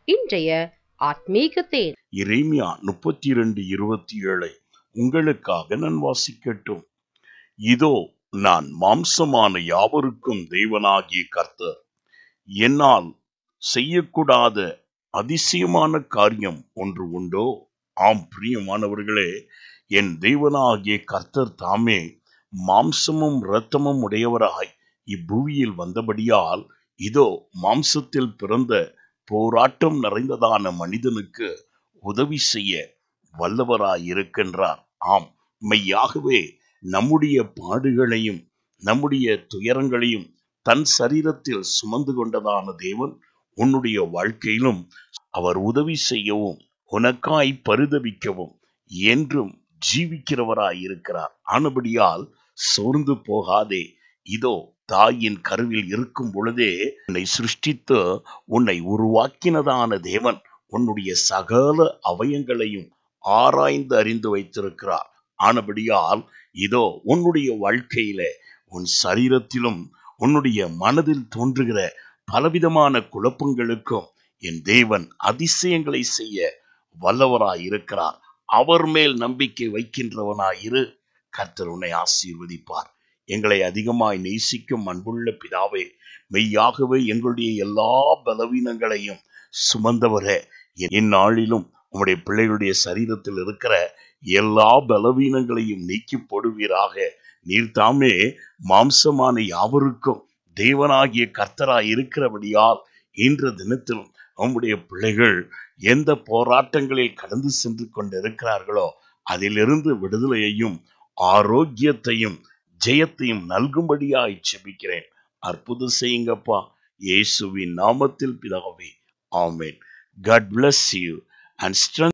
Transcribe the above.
இன்றைய ஆத்மீக தேன். எரேமியா 32:27 உங்களுக்காக நான் வாசிக்கட்டும். இதோ நான் மாம்சமான யாவருக்கும் தேவனாகிய கர்த்தர். என்னால் செய்யக்கூடாத அதிசயமான காரியம் ஒன்று உண்டோ? ஆம் பிரியமானவர்களே, என் தேவனாகிய கர்த்தர் தாமே மாம்சமும் இரத்தமும் உடையவராய் இப்பூமியில் வந்தபடியால், இதோ மாம்சத்தில் பிறந்த போராட்டம் நிறைந்ததான மனிதனுக்கு உதவி செய்ய வல்லவராயிருக்கின்றார். ஆம், மெய்யாகவே நம்முடைய பாடுகளையும் நம்முடைய துயரங்களையும் தன் சரீரத்தில் சுமந்து கொண்டதான தேவன் உன்னுடைய வாழ்க்கையிலும் அவர் உதவி செய்யவும் உனக்காய் பரிதபிக்கவும் என்றும் ஜீவிக்கிறவராயிருக்கிறார். ஆனபடியால் சோர்ந்து போகாதே. இதோ தாயின் கருவில் இருக்கும் பொழுதே உன்னை சிருஷ்டித்து உன்னை உருவாக்கினதான தேவன் உன்னுடைய சகல அவயங்களையும் ஆராய்ந்து அறிந்து வைத்திருக்கிறார். ஆனபடியால் இதோ உன்னுடைய வாழ்க்கையில உன் சரீரத்திலும் உன்னுடைய மனதில் தோன்றுகிற பலவிதமான குழப்பங்களுக்கும் என் தேவன் அதிசயங்களை செய்ய வல்லவராயிருக்கிறார். அவர் மேல் நம்பிக்கை வைக்கின்றவனாயிரு. கர்த்தர் உன்னை ஆசீர்வதிப்பார். எங்களை அதிகமாய் நேசிக்கும் அன்புள்ள பிதாவே, மெய்யாகவே எங்களுடைய எல்லா பலவீனங்களையும் சுமந்தவரே, இந்நாளிலும் உம்முடைய பிள்ளைகளுடைய சரீரத்தில் இருக்கிற எல்லா பலவீனங்களையும் நீக்கி போடுவீராக. நீர் தாமே மாம்சமான யாவருக்கும் தேவனாகிய கர்த்தராய் இருக்கிறபடியால் இன்ற தினத்திலும் நம்முடைய பிள்ளைகள் எந்த போராட்டங்களில் கடந்து சென்று கொண்டிருக்கிறார்களோ அதிலிருந்து விடுதலையையும் ஆரோக்கியத்தையும் ஜெயத்தையும் நல்கும்படியாய் ஜெபிக்கிறேன். அற்புதம் செய்யுங்கப்பா, இயேசுவின் நாமத்தில் பிதாவே, ஆமென். God bless you and strengthen